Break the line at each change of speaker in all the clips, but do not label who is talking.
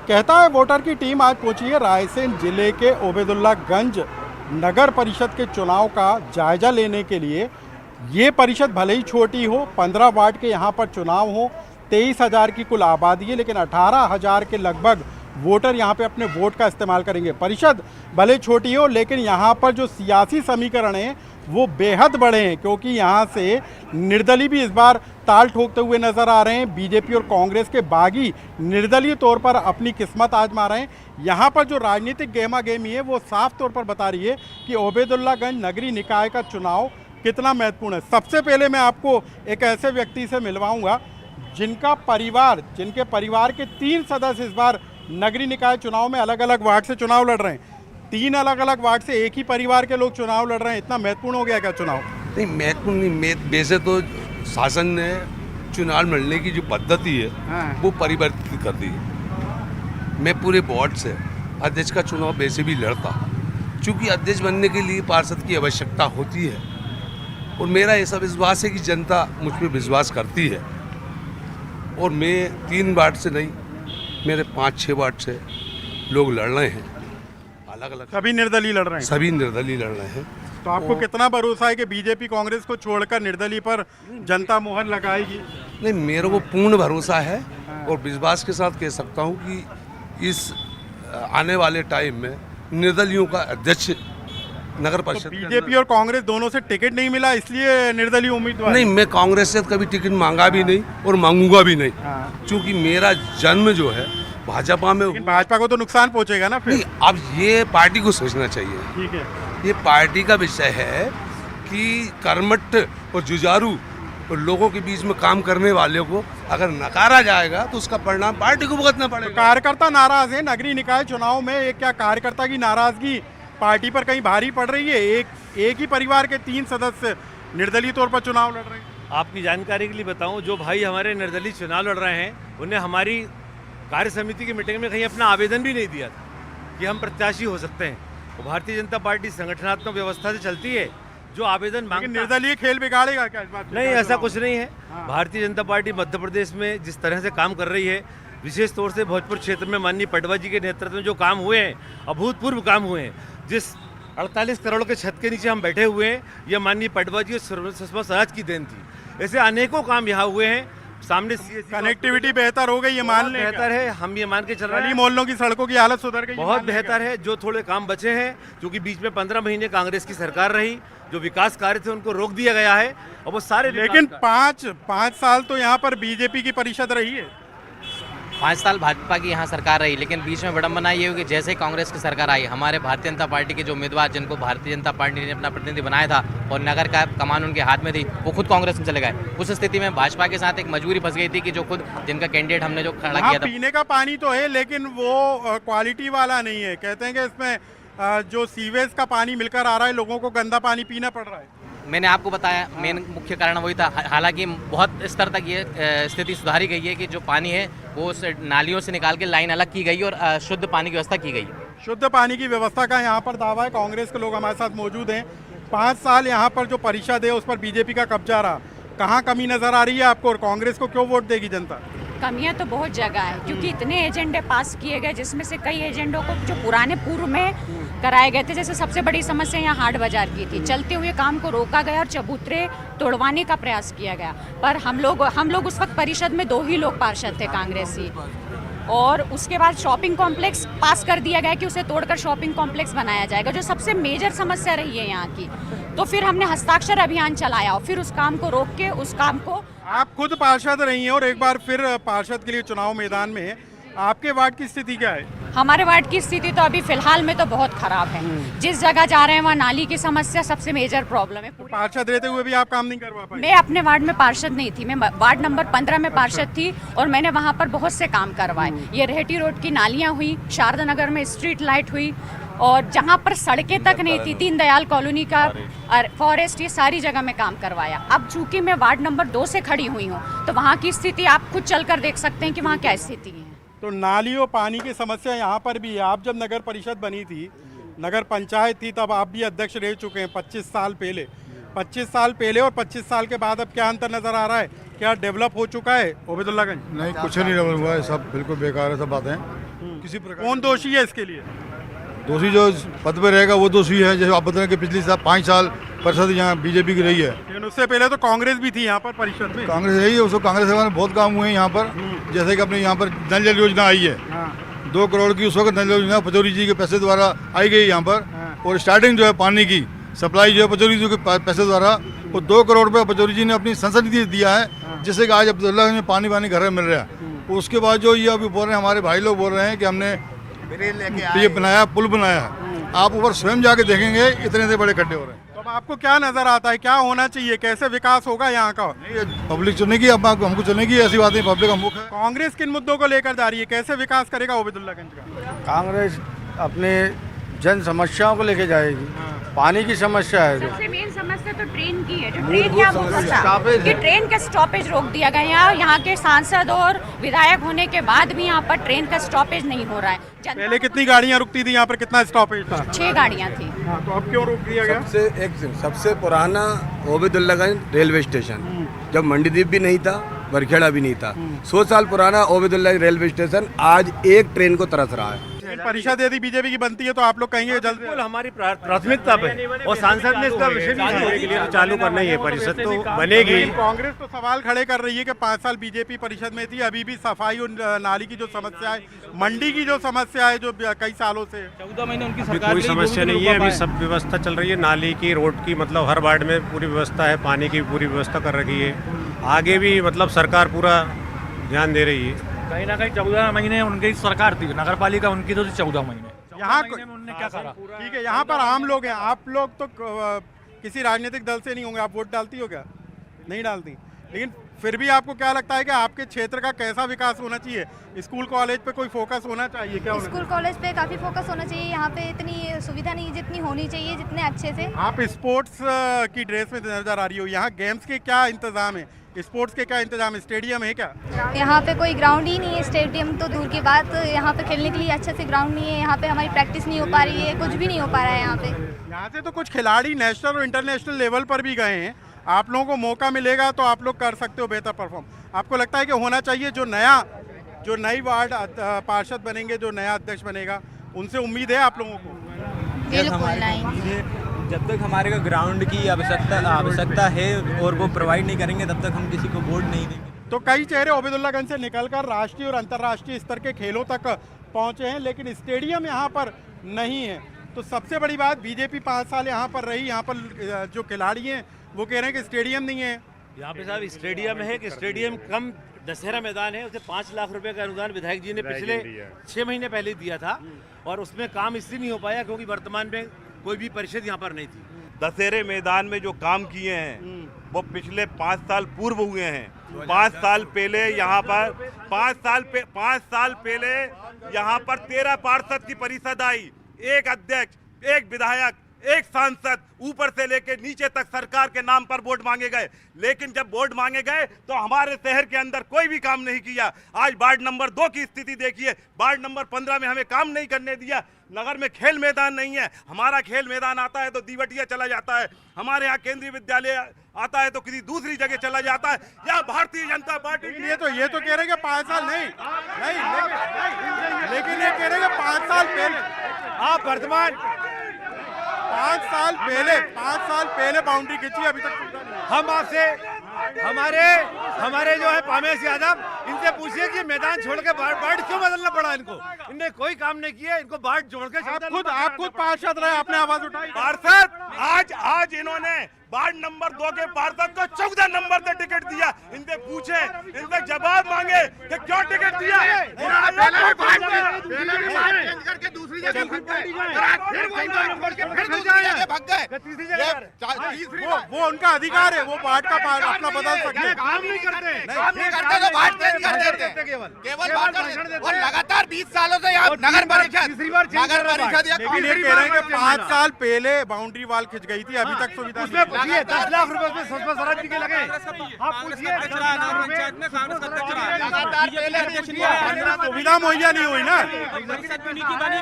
कहता है वोटर की टीम आज पहुंची है रायसेन जिले के ओबेदुल्लागंज नगर परिषद के चुनाव का जायजा लेने के लिए। ये परिषद भले ही छोटी हो, 15 वार्ड के यहाँ पर चुनाव हो, 23,000 की कुल आबादी है, लेकिन 18,000 के लगभग वोटर यहाँ पे अपने वोट का इस्तेमाल करेंगे। परिषद भले छोटी हो, लेकिन यहाँ पर जो सियासी समीकरण हैं वो बेहद बड़े हैं, क्योंकि यहाँ से निर्दलीय भी इस बार ताल ठोकते हुए नजर आ रहे हैं। बीजेपी और कांग्रेस के बागी निर्दलीय तौर पर अपनी किस्मत आजमा रहे हैं। यहाँ पर जो राजनीतिक गहमा गहमी है वो साफ तौर पर बता रही है कि ओबेदुल्लागंज नगरीय निकाय का चुनाव कितना महत्वपूर्ण है। सबसे पहले मैं आपको एक ऐसे व्यक्ति से मिलवाऊंगा जिनके परिवार के 3 सदस्य इस बार नगरीय निकाय चुनाव में अलग अलग वार्ड से चुनाव लड़ रहे हैं। 3 अलग अलग वार्ड से एक ही परिवार के लोग चुनाव लड़ रहे हैं। इतना महत्वपूर्ण हो गया क्या चुनाव?
नहीं, महत्वपूर्ण नहीं। वैसे तो शासन ने चुनाव लड़ने की जो पद्धति है वो परिवर्तित कर दी है। मैं पूरे वार्ड से अध्यक्ष का चुनाव वैसे भी लड़ता, क्योंकि अध्यक्ष बनने के लिए पार्षद की आवश्यकता होती है और मेरा ऐसा विश्वास है कि जनता मुझ पर विश्वास करती है। और मैं 3 वार्ड से नहीं, मेरे 5-6 वार्ड से लोग लड़ रहे हैं, अलग अलग।
सभी निर्दलीय लड़ रहे हैं?
सभी निर्दलीय लड़ रहे हैं।
तो आपको कितना भरोसा है कि बीजेपी कांग्रेस को छोड़कर निर्दलीय पर जनता मोहर लगाएगी?
नहीं, मेरे को पूर्ण भरोसा है और विश्वास के साथ कह सकता हूं कि इस आने वाले टाइम में निर्दलियों का अध्यक्ष नगर परिषद।
तो बीजेपी और कांग्रेस दोनों से टिकट नहीं मिला, इसलिए निर्दलीय उम्मीदवार?
नहीं, मैं कांग्रेस से कभी टिकट मांगा भी नहीं और मांगूंगा भी नहीं, क्योंकि मेरा जन्म जो है भाजपा में।
लेकिन भाजपा को तो नुकसान पहुंचेगा ना फिर?
नहीं, अब ये पार्टी को सोचना चाहिए।
ठीक है,
ये पार्टी का विषय है कि कर्मठ और जुझारू और लोगों के बीच में काम करने वाले को अगर नकारा जाएगा तो उसका परिणाम पार्टी को भुगतना पड़ेगा।
तो कार्यकर्ता नाराज है नगरीय निकाय चुनाव में। एक क्या कार्यकर्ता की नाराजगी पार्टी पर कहीं भारी पड़ रही है? एक ही परिवार के 3 सदस्य निर्दलीय तौर पर चुनाव लड़ रहे हैं।
आपकी जानकारी के लिए बताऊं, जो भाई हमारे निर्दलीय चुनाव लड़ रहे हैं उन्हें हमारी कार्य समिति की मीटिंग में कहीं अपना आवेदन भी नहीं दिया था कि हम प्रत्याशी हो सकते हैं। तो भारतीय जनता पार्टी संगठनात्मक व्यवस्था से चलती है। जो आवेदन मांगता,
निर्दलीय खेल बिगाड़ेगा क्या इस बात?
नहीं, ऐसा कुछ नहीं है। भारतीय जनता पार्टी मध्य प्रदेश में जिस तरह से काम कर रही है, विशेष तौर से भोजपुर क्षेत्र में माननीय पटवा जी के नेतृत्व में जो काम हुए हैं, अभूतपूर्व काम हुए हैं। जिस 48 करोड़ के छत के नीचे हम बैठे हुए हैं, यह माननीय पटवा जी और सुषमा स्वराज की देन थी। ऐसे अनेकों काम यहाँ हुए हैं। सामने
कनेक्टिविटी बेहतर हो गई, ये मान लें?
बेहतर है, हम ये मान के चल रहे हैं।
मोहल्लों की सड़कों की हालत सुधर गई,
बहुत बेहतर है। जो थोड़े काम बचे हैं, क्योंकि बीच में 15 महीने कांग्रेस की सरकार रही, जो विकास कार्य थे उनको रोक दिया गया है और वो सारे।
लेकिन 5 साल तो यहाँ पर बीजेपी की परिषद रही है।
5 साल भाजपा की यहाँ सरकार रही, लेकिन बीच में विडंबना ये हुई कि जैसे ही कांग्रेस की सरकार आई, हमारे भारतीय जनता पार्टी के जो उम्मीदवार जिनको भारतीय जनता पार्टी ने अपना प्रतिनिधि बनाया था और नगर का कमान उनके हाथ में थी, वो खुद कांग्रेस में चले गए। उस स्थिति में भाजपा के साथ एक मजबूरी फंस गई थी कि जो खुद जिनका कैंडिडेट हमने जो खड़ा किया था।
पीने का पानी तो है, लेकिन वो क्वालिटी वाला नहीं है। कहते हैं कि इसमें जो सीवेज का पानी मिलकर आ रहा है, लोगों को गंदा पानी पीना पड़ रहा है।
मैंने आपको बताया मेन मुख्य कारण वही था। हालांकि बहुत स्तर तक ये स्थिति सुधारी गई है कि जो पानी है वो नालियों से निकाल के लाइन अलग की गई और शुद्ध पानी की व्यवस्था की गई।
शुद्ध पानी की व्यवस्था का यहाँ पर दावा है। कांग्रेस के लोग हमारे साथ मौजूद हैं। 5 साल यहाँ पर जो परिषद है उस पर बीजेपी का कब्जा रहा, कहाँ कमी नजर आ रही है आपको और कांग्रेस को क्यों वोट देगी जनता?
कमियां तो बहुत जगह है, क्योंकि इतने एजेंडे पास किए गए जिसमें से कई एजेंडों को जो पुराने पूर्व में कराए गए थे। जैसे सबसे बड़ी समस्या यहाँ हाट बाजार की थी, चलते हुए काम को रोका गया और चबूतरे तोड़वाने का प्रयास किया गया। पर हम लोग उस वक्त परिषद में 2 ही लोग पार्षद थे कांग्रेसी, और उसके बाद शॉपिंग कॉम्प्लेक्स पास कर दिया गया कि उसे तोड़कर शॉपिंग कॉम्प्लेक्स बनाया जाएगा, जो सबसे मेजर समस्या रही है यहाँ की। तो फिर हमने हस्ताक्षर अभियान चलाया और फिर उस काम को रोक के उस काम को।
आप खुद पार्षद रही हैं और एक बार फिर पार्षद के लिए चुनाव मैदान में है। आपके वार्ड की स्थिति क्या है?
हमारे वार्ड की स्थिति तो अभी फिलहाल में तो बहुत खराब है। जिस जगह जा रहे हैं वहाँ नाली की समस्या सबसे मेजर प्रॉब्लम है।
पार्षद रहते हुए भी आप काम नहीं करवा पाए?
मैं अपने वार्ड में पार्षद नहीं थी, मैं वार्ड नंबर 15 में पार्षद थी और मैंने वहाँ पर बहुत से काम करवाए। ये रेहटी रोड की नालियाँ हुई, शारदा नगर में स्ट्रीट लाइट हुई, और जहाँ पर सड़कें तक नहीं थी, दीनदयाल कॉलोनी का फॉरेस्ट, ये सारी जगह में काम करवाया। अब चूंकि मैं वार्ड नंबर 2 से खड़ी हुई हूँ तो वहाँ की स्थिति आप खुद चलकर देख सकते हैं कि वहाँ क्या स्थिति है।
तो नाली और पानी की समस्या यहाँ पर भी है। आप जब नगर परिषद बनी थी, नगर पंचायत थी, तब आप भी अध्यक्ष रह चुके हैं 25 साल पहले। 25 साल पहले और 25 साल के बाद अब क्या अंतर नजर आ रहा है? क्या डेवलप हो चुका है ओबेदुल्लागंज?
नहीं, कुछ नहीं डेवलप हुआ है, सब बिल्कुल बेकार है, सब बातें। किसी प्रकार
कौन दोषी है इसके लिए?
दोषी जो पद पे रहेगा वो दोषी है। जैसे आप बता रहे हैं कि पिछले 5 साल परिषद यहाँ बीजेपी की रही है,
लेकिन उससे पहले तो कांग्रेस भी थी यहाँ पर परिषद में।
कांग्रेस रही है, उसको कांग्रेस में बहुत काम हुए हैं यहाँ पर। जैसे कि अपने यहाँ पर नल जल योजना आई है, 2 करोड़ की उस वक्त नल योजना पचौरी जी के पैसे द्वारा आई गई यहाँ पर। और स्टार्टिंग जो है पानी की सप्लाई जो है पचौरी जी के पैसे द्वारा, वो 2 करोड़ रुपये पचौरी जी ने अपनी संसद निधि दिया है, जिससे कि आज अब्दुल्ला में पानी घर में मिल रहा है। उसके बाद जो ये अभी बोल रहे हैं, हमारे भाई लोग बोल रहे हैं कि हमने ये बनाया, पुल बनाया है। आप ऊपर स्वयं जाके देखेंगे इतने से बड़े खड्डे हो रहे हैं।
तो अब आपको क्या नजर आता है, क्या होना चाहिए, कैसे विकास होगा यहाँ का?
पब्लिक चुनेगी, अब हमको चुनेगी, ऐसी बात नहीं। पब्लिक हम है।
कांग्रेस किन मुद्दों को लेकर जा रही है, कैसे विकास करेगा ओबेदुल्लागंज का?
कांग्रेस अपने जन समस्याओं को लेके जाएगी। पानी की समस्या है जो
सबसे मेन समस्या तो ट्रेन की है, जो ट्रेन यहाँ कि ट्रेन का स्टॉपेज रोक दिया गया है। यहाँ के सांसद और विधायक होने के बाद भी यहाँ पर ट्रेन का स्टॉपेज नहीं हो रहा है।
पहले कितनी गाड़ियाँ रुकती थी यहाँ पर, कितना स्टॉपेज था?
6 गाड़ियाँ थी।
हाँ, तो अब क्यों रोक दिया गया?
सबसे पुराना ओबेदुल्लागंज रेलवे स्टेशन, जब मंडीदीप भी नहीं था, बरखेड़ा भी नहीं था। 100 साल पुराना ओबेदुल्लागंज रेलवे स्टेशन आज एक ट्रेन को तरस रहा है।
परिषद यदि बीजेपी की बनती है तो आप लोग कहेंगे जल्द?
बिल्कुल हमारी प्राथमिकता पे, और सांसद ने इसका विषय के लिए चालू करना ही है। परिषद तो बनेगी।
कांग्रेस तो सवाल खड़े कर रही है कि 5 साल बीजेपी परिषद में थी, अभी भी सफाई और नाली की जो समस्या है, मंडी की जो समस्या है, जो कई सालों से
14 महीने उनकी
अभी
सरकार
कोई
रही,
समस्या
वो भी
नहीं है। अभी
रुका
सब व्यवस्था चल रही है, नाली की, रोड की, मतलब हर वार्ड में पूरी व्यवस्था है, पानी की पूरी व्यवस्था कर रखी है। आगे भी मतलब सरकार पूरा ध्यान दे रही है।
कहीं ना कहीं 14 महीने उनकी सरकार थी, नगर पालिका उनकी तो थी 14 महीने।
यहाँ
उन्होंने क्या करा?
ठीक है, यहाँ पर आम लोग हैं, आप लोग तो किसी राजनीतिक दल से नहीं होंगे, आप वोट डालती हो क्या? नहीं डालती। लेकिन फिर भी आपको क्या लगता है कि आपके क्षेत्र का कैसा विकास होना चाहिए? स्कूल कॉलेज पे कोई फोकस होना चाहिए क्या?
स्कूल कॉलेज पे काफ़ी फोकस होना चाहिए। यहाँ पे इतनी सुविधा नहीं जितनी होनी चाहिए, जितने अच्छे से।
आप स्पोर्ट्स की ड्रेस में नजर आ रही हो, यहाँ गेम्स के क्या इंतजाम है, स्पोर्ट्स के क्या इंतजाम है, स्टेडियम है क्या?
यहाँ पे कोई ग्राउंड ही नहीं है, स्टेडियम तो दूर की बात। यहाँ पे खेलने के लिए अच्छे से ग्राउंड नहीं है, यहाँ पे हमारी प्रैक्टिस नहीं हो पा रही है, कुछ भी नहीं हो पा रहा है यहाँ पे।
यहाँ से तो कुछ खिलाड़ी नेशनल और इंटरनेशनल लेवल पर भी गए हैं, आप लोगों को मौका मिलेगा तो आप लोग कर सकते हो बेहतर परफॉर्म। आपको लगता है कि होना चाहिए जो नई वार्ड पार्षद बनेंगे, जो नया अध्यक्ष बनेगा, उनसे उम्मीद है आप लोगों को?
बिल्कुल नहीं।
जब तक हमारे को ग्राउंड की आवश्यकता है और वो प्रोवाइड नहीं करेंगे, तब तक हम किसी को वोट नहीं देंगे।
तो कई चेहरे ओबेदुल्लागंज से निकलकर राष्ट्रीय और अंतर्राष्ट्रीय स्तर के खेलों तक पहुंचे हैं, लेकिन स्टेडियम यहाँ पर नहीं है। तो सबसे बड़ी बात, बीजेपी 5 साल यहाँ पर रही, यहाँ पर जो खिलाड़ी हैं वो कह रहे हैं कि स्टेडियम नहीं है।
यहाँ पे साहब स्टेडियम है कि स्टेडियम कम दशहरा मैदान है, उसे 5 लाख रुपए का अनुदान विधायक जी ने पिछले 6 महीने पहले दिया था, और उसमें काम इसलिए नहीं हो पाया क्योंकि वर्तमान में कोई भी परिषद यहाँ पर नहीं थी।
दशहरे मैदान में जो काम किए हैं वो पिछले 5 साल पूर्व हुए हैं। 5 साल पहले यहाँ पर 5 साल पहले यहाँ पर 13 पार्षद की परिषद आई, 1 अध्यक्ष, 1 विधायक, 1 सांसद, ऊपर से लेके नीचे तक सरकार के नाम पर वोट मांगे गए। लेकिन जब वोट मांगे गए तो हमारे शहर के अंदर कोई भी काम नहीं किया। आज वार्ड नंबर 2 की स्थिति देखिए, वार्ड नंबर 15 में हमें काम नहीं करने दिया। नगर में खेल मैदान नहीं है, हमारा खेल मैदान आता है तो दीवटिया चला जाता है, हमारे यहाँ केंद्रीय विद्यालय आता है तो किसी दूसरी जगह चला जाता है। या भारतीय जनता पार्टी
ये तो कह रहे हैं कि 5 साल नहीं, लेकिन ये कह रहे हैं कि 5 साल पहले,
आप वर्तमान
5 साल पहले बाउंड्री खींची, अभी तक
हम आपसे हमारे जो है पामेश यादव, इनसे पूछिए कि मैदान छोड़ के बाढ़ क्यों बदलना पड़ा इनको? इनने कोई काम नहीं किया, इनको बाढ़ जोड़ के
आप खुद पार्षद रहे, आपने आवाज उठाई।
पार्षद आज इन्होंने वार्ड नंबर 2 के पार्षद को 14 नंबर से टिकट दिया। इनसे पूछे, इनसे जवाब मांगे कि क्यों टिकट दिया।
वो उनका अधिकार है, वो वार्ड का अपना बदल सकते हैं।
काम नहीं करते,
तो वार्ड चेंज कर देते केवल और लगातार 20 सालों से यहाँ नगर परिषद
लेकिन ये कह रहे हैं कि 5 साल पहले बाउंड्री वॉल खिंच गई थी, अभी तक सुविधा नहीं।
पूछिए 10 लाख रुपए उसमें स्वच्छ स्वराज जी के लगे, आप पूछिए
सुविधा मुहैया नहीं हुई ना।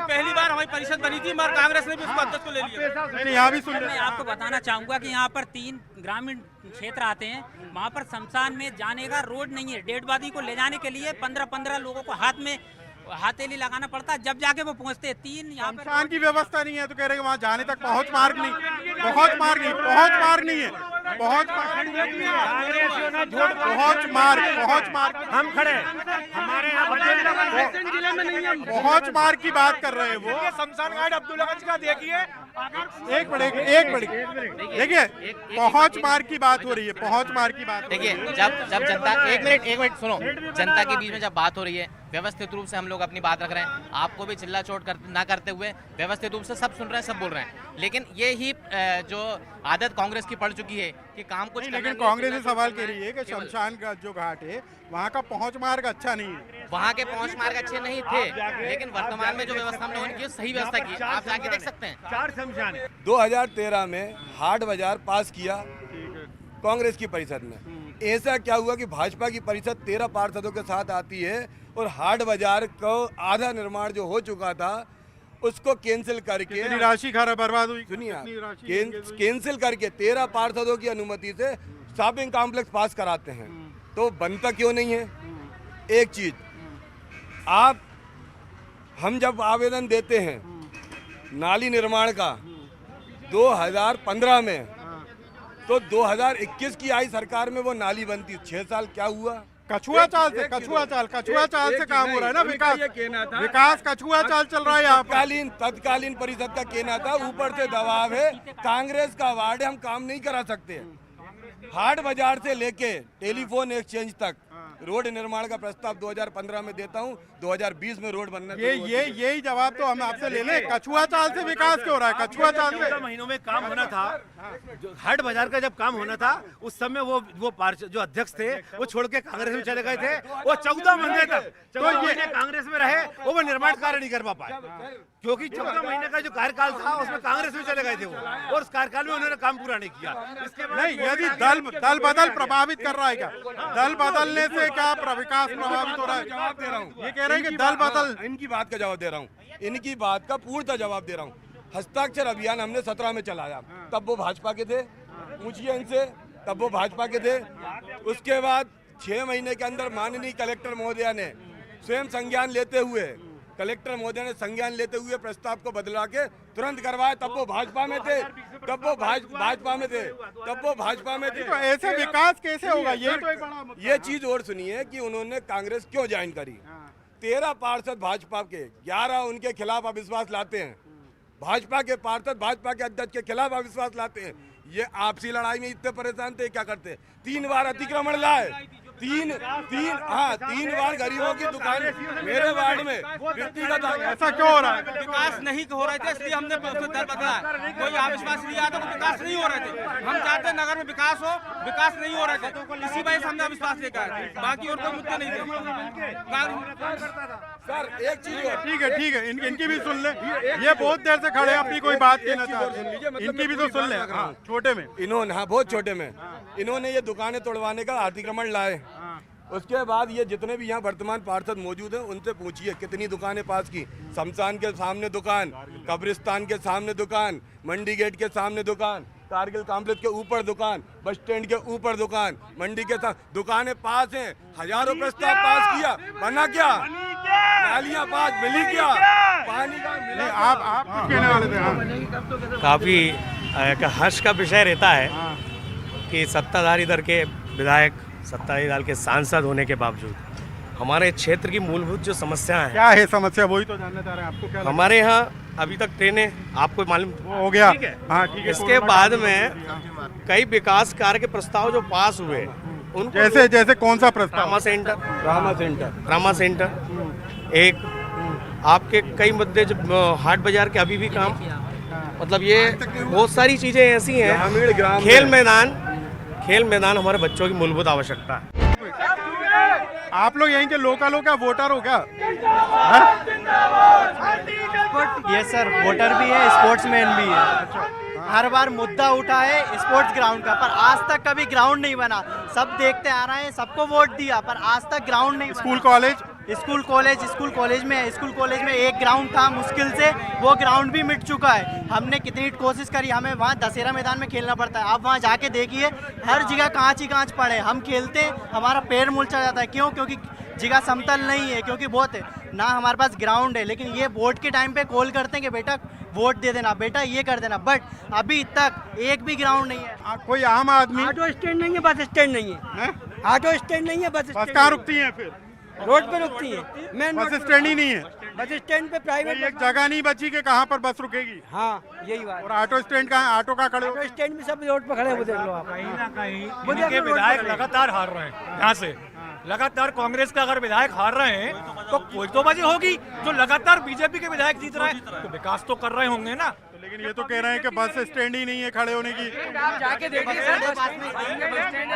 पहली बार हमारी परिषद बनी थी, मगर कांग्रेस ने भी उसको अध्यक्ष को ले लिया।
यहाँ भी सुन,
मैं आपको बताना चाहूंगा कि यहाँ पर 3 ग्रामीण क्षेत्र आते हैं, वहाँ पर शमशान में जाने का रोड नहीं है। डेड बॉडी को ले जाने के लिए 15-15 लोगों को हाथ में हथेली लगाना पड़ता है, जब जाके वो पहुंचते हैं। 3 यहाँ पर
शमशान की व्यवस्था नहीं है तो कह रहे हैं वहाँ जाने तक पहुँच मार्ग नहीं है, पहुँच मार्ग नहीं है,
हम खड़े हमारे
पहुँच मार्ग की बात कर रहे हैं वो।
शमशान घाट अब्दुल्लागंज का देखिए,
एक मिनट देखिए, पहुँच मार्ग की बात हो रही है, पहुँच मार्ग की बात।
देखिए जब जनता एक मिनट सुनो, जनता के बीच में जब बात हो रही है व्यवस्थित रूप से हम लोग अपनी बात रख रहे हैं, आपको भी चिल्ला चोट ना करते हुए व्यवस्थित रूप से सब सुन रहे हैं, सब बोल रहे हैं। लेकिन ये ही जो आदत कांग्रेस की पड़ चुकी है कि काम कुछ
लेकिन कांग्रेस ये सवाल कह रही है कि शमशान का जो घाट है वहाँ का पहुँच मार्ग अच्छा नहीं है।
वहाँ के पहुँच मार्ग अच्छे नहीं थे, लेकिन वर्तमान में जो व्यवस्था हमने उनकी है, सही व्यवस्था की, आप जाके देख सकते हैं।
4 शमशान
2013 में हाट बाजार पास किया कांग्रेस की परिषद में। ऐसा क्या हुआ कि भाजपा की परिषद 13 पार्षदों के साथ आती है और हाट बाजार को आधा निर्माण जो हो चुका था उसको कैंसिल करके
राशि बर्बाद हुई।
सुनिए आप, कैंसिल करके 13 पार्षदों की अनुमति से शॉपिंग कॉम्प्लेक्स पास कराते हैं। तो बनता क्यों नहीं है? एक चीज, आप हम जब आवेदन देते हैं नाली निर्माण का 2015 में, तो 2021 की आई सरकार में वो नाली बनती, 6 साल क्या हुआ?
कछुआ चाल से काम हो रहा है ना, विकास कछुआ चाल चल रहा है यहाँ पर।
तत्कालीन परिषद का कहना था ऊपर से दबाव है, कांग्रेस का वार्ड है, हम काम नहीं करा सकते। हाट बाजार से लेके टेलीफोन एक्सचेंज तक रोड निर्माण का प्रस्ताव 2015 में देता हूं, 2020 में रोड बनना।
यही जवाब तो हम आपसे ले लें, कछुआ चाल से विकास क्यों हो रहा है? कछुआ चाल से
14 महीनों में काम होना था, हाट बाजार का जब काम होना था उस समय वो जो अध्यक्ष थे वो छोड़ के कांग्रेस में चले गए थे। वो 14 महीने तक कांग्रेस में रहे, वो निर्माण कार्य नहीं कर पाए क्योंकि 14 महीने का जो कार्यकाल था उसमें कांग्रेस में चले गए थे वो, और उस कार्यकाल में उन्होंने काम पूरा नहीं किया। इसके बाद
नहीं, यदि दल बदल प्रभावित कर रहा है क्या? दल बदलने से क्या विकास प्रभावित हो रहा है?
जवाब दे रहा हूँ,
ये कह रहे हैं कि दल बदल,
इनकी बात का जवाब दे रहा हूँ, इनकी बात का पूर्णतः जवाब दे रहा हूँ। हस्ताक्षर अभियान हमने 17 में चलाया, तब वो भाजपा के थे, पूछिए इनसे, तब वो भाजपा के थे। उसके बाद 6 महीने के अंदर माननीय कलेक्टर महोदया ने स्वयं संज्ञान लेते हुए प्रस्ताव को बदला के तुरंत करवाए, तब वो भाजपा में थे,
तो ऐसे विकास कैसे होगा? ये तो एक बड़ा
ये चीज और सुनिए कि उन्होंने कांग्रेस क्यों ज्वाइन करी। 13 पार्षद भाजपा के, 11 उनके खिलाफ अविश्वास लाते हैं। भाजपा के पार्षद भाजपा के अध्यक्ष के खिलाफ अविश्वास लाते हैं। ये आपसी लड़ाई में इतने परेशान थे, क्या करते? 3 बार अतिक्रमण लाए, 3 बार गरीबों की दुकान मेरे वार्ड में व्यक्तिगत।
ऐसा क्यों हो रहा है?
विकास नहीं हो रहे थे, इसलिए हमने दल बदला। कोई अविश्वास नहीं आता तो विकास नहीं हो रहे थे। हम चाहते नगर में विकास हो, विकास नहीं हो रहे थे, इसी वजह से हमने अविश्वास लेकर आए, बाकी और कोई मुद्दे नहीं थे।
सर एक चीज
ठीक है, इनकी भी सुन ले। ये बहुत देर से खड़े हैं, अपनी कोई बात कहना चाहते हैं, इनकी भी तो सुन ले। छोटे में
इन्होंने, हाँ बहुत छोटे में, इन्होंने ये दुकानें तोड़वाने का अतिक्रमण लाए। उसके बाद ये जितने भी यहाँ वर्तमान पार्षद मौजूद हैं उनसे पूछिए कितनी दुकानें पास की। शमशान के सामने दुकान, कब्रिस्तान के सामने दुकान, मंडी गेट के सामने दुकान, कारगिल कॉम्प्लेक्स के ऊपर दुकान, बस स्टैंड के ऊपर दुकान, मंडी के साथ दुकानें पास हैं। हजारों प्रस्ताव पास किया, बना क्या? नालियाँ पास मिली क्या? पानी का मिला?
आप कुछ कहने वाले थे?
काफ़ी हर्ष का विषय रहता है कि सत्ताधारी दल के विधायक, सत्ताधारी दल के सांसद होने के बावजूद हमारे क्षेत्र की मूलभूत जो समस्या है,
क्या है समस्या, वही तो जानना चाह रहे हैं। आपको क्या लगता है?
हमारे यहाँ अभी तक ट्रेनें आपको मालूम
हो गया।
ठीक है?
हाँ, ठीक है।
इसके बाद में कई विकास कार्य के प्रस्ताव जो पास हुए उन
जैसे कौन सा प्रस्ताव?
रामा सेंटर एक, आपके कई मुद्दे जो हाट बाजार के अभी भी काम, मतलब ये बहुत सारी चीजें ऐसी हैं। खेल मैदान हमारे बच्चों की मूलभूत आवश्यकता है।
आप लोग यहीं के लोकल हो क्या, वोटर हो क्या?
ये सर वोटर भी है, स्पोर्ट्समैन भी है। हर बार मुद्दा उठा है स्पोर्ट्स ग्राउंड का, पर आज तक कभी ग्राउंड नहीं बना। सब देखते आ रहे हैं, सबको वोट दिया, पर आज तक ग्राउंड नहीं।
स्कूल कॉलेज में
एक ग्राउंड था, मुश्किल से वो ग्राउंड भी मिट चुका है। हमने कितनी कोशिश करी, हमें वहाँ दशहरा मैदान में खेलना पड़ता है। आप वहाँ जाके देखिए, हर जगह कांच ही कांच पड़े। हम खेलते, हमारा पैर मुरझा जाता है। क्यों? क्योंकि जगह समतल नहीं है, क्योंकि बहुत है ना हमारे पास ग्राउंड है। लेकिन ये वोट के टाइम पे कॉल करते हैं कि बेटा वोट दे देना, बेटा ये कर देना, बट अभी तक एक भी ग्राउंड नहीं है।
कोई आम आदमी,
ऑटो स्टैंड नहीं है, बस स्टैंड नहीं है, ऑटो स्टैंड नहीं है, बस
कहाँ रुकती है फिर?
रोड पे रुकती है, मेन
बस स्टैंड ही नहीं है,
बस स्टैंड पे प्राइवेट
एक जगह नहीं बची कि कहाँ पर बस रुकेगी।
हाँ यही बात।
और ऑटो स्टैंड कहाँ, ऑटो कहाँ खड़े हो?
ऑटो स्टैंड में सब रोड पे खड़े हैं, वो देख लो आप।
कहीं ना कहीं इनके विधायक लगातार हार रहे हैं यहाँ से। लगातार कांग्रेस का अगर विधायक हार रहे हैं तो कोई तो वजह होगी। जो लगातार बीजेपी के विधायक जीत रहे हैं तो विकास तो कर रहे होंगे ना।
लेकिन ये तो कह रहे हैं कि बस स्टैंड ही नहीं है खड़े होने की,
जाके देखिए,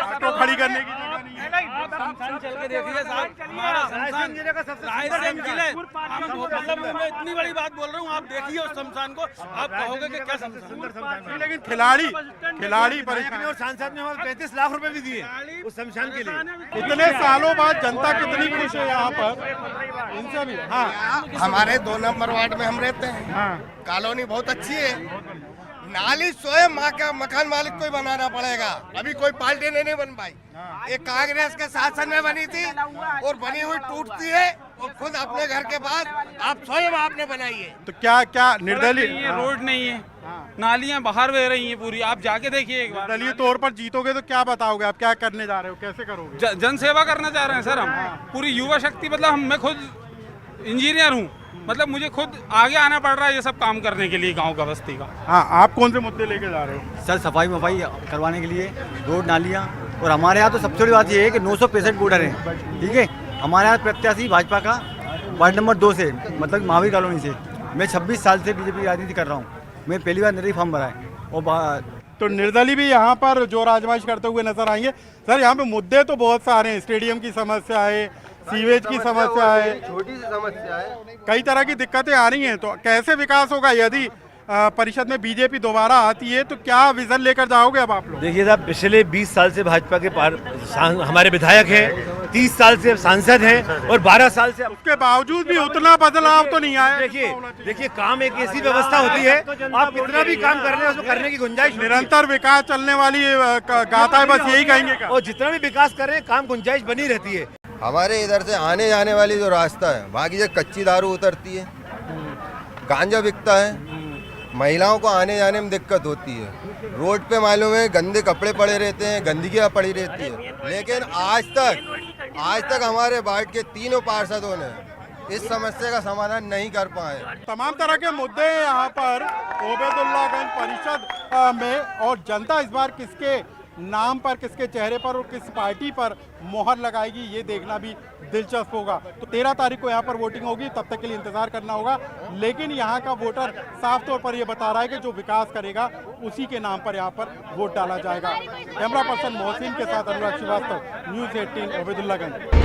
ऑटो खड़ी करने की जगह नहीं है।
चल के देखिए साहब, हमारा शमशान जिले का सबसे रायसेन जिले, मतलब मैं इतनी बड़ी बात बोल रहा हूँ, आप देखिए उस शमशान को, आप कहोगे कि क्या शमशान।
लेकिन खिलाड़ी परेशान।
और सांसद ने 35 लाख रुपए भी दिए उस शमशान के लिए।
इतने सालों बाद जनता कितनी खुश है यहाँ पर, इनसे भी। हाँ,
हमारे 2 नंबर वार्ड में हम रहते हैं।
हाँ,
कॉलोनी बहुत अच्छी है। नाली स्वयं मकान मालिक को ही बनाना पड़ेगा, अभी कोई पार्टी ने नहीं बन पाई। ये कांग्रेस के शासन में बनी थी और बनी हुई टूटती है, और खुद अपने घर के पास आप स्वयं आपने बनाई है।
तो क्या निर्दलीय
रोड नहीं है, नालियां बाहर बह रही हैं पूरी, आप जाके देखिए एक बार।
निर्दलीय तौर पर जीतोगे तो क्या बताओगे आप, क्या करने जा रहे हो, कैसे करोगे?
जन सेवा करना चाह रहे हैं सर हम। पूरी युवा शक्ति, मतलब मैं खुद इंजीनियर हूँ, मतलब मुझे खुद आगे आना पड़ रहा है ये सब काम करने के लिए गांव का, बस्ती का।
हाँ, आप कौन से मुद्दे लेके जा रहे हो?
सर सफाई करवाने के लिए, रोड नालियाँ, और हमारे यहाँ तो सबसे बड़ी बात ये है कि 965 वोटर हैं, ठीक है। हमारे यहाँ प्रत्याशी भाजपा का वार्ड नंबर 2 से, मतलब महावीर कॉलोनी से। मैं 26 साल से बीजेपी राजनीति कर रहा हूँ, मैं पहली बार निर्दलीय फॉर्म भरा है। और
तो निर्दलीय भी यहाँ पर जोर आजमाइश करते हुए नजर आएंगे। सर, यहाँ पे मुद्दे तो बहुत सारे हैं, स्टेडियम की समस्या है, सीवेज की समस्या है,
छोटी सी समस्या है,
कई तरह की दिक्कतें आ रही हैं। तो कैसे विकास होगा यदि परिषद में बीजेपी दोबारा आती है? तो क्या विजन लेकर जाओगे अब आप लोग?
देखिए साहब, पिछले 20 साल से भाजपा के हमारे विधायक हैं, 30 साल से सांसद हैं, और 12 साल से।
उसके बावजूद भी उतना बदलाव तो नहीं आया।
देखिए काम एक ऐसी व्यवस्था होती है, आप कितना भी काम कर रहे हैं उसको करने की गुंजाइश।
निरंतर विकास चलने वाली गाथा है, बस यही कहेंगे क्या?
और जितना भी विकास कर रहे हैं, काम गुंजाइश बनी रहती है।
हमारे इधर से आने जाने वाली जो रास्ता है, वहाँ की जो कच्ची दारू उतरती है, गांजा बिकता है, महिलाओं को आने जाने में दिक्कत होती है, रोड पे मालूम है गंदे कपड़े पड़े रहते हैं, गंदगियाँ पड़ी रहती है। लेकिन आज तक हमारे वार्ड के 3 पार्षदों ने इस समस्या का समाधान नहीं कर पाए।
तमाम तरह के मुद्दे हैं यहाँ पर ओबेदुल्लागंज परिषद में, और जनता इस बार किसके नाम पर, किसके चेहरे पर और किस पार्टी पर मोहर लगाएगी, ये देखना भी दिलचस्प होगा। तो 13 तारीख को यहाँ पर वोटिंग होगी, तब तक के लिए इंतजार करना होगा। लेकिन यहाँ का वोटर साफ तौर पर ये बता रहा है कि जो विकास करेगा उसी के नाम पर यहाँ पर वोट डाला जाएगा। कैमरा पर्सन मोहसिन के साथ अनुराग श्रीवास्तव, न्यूज़ 18 ओबेदुल्लागंज।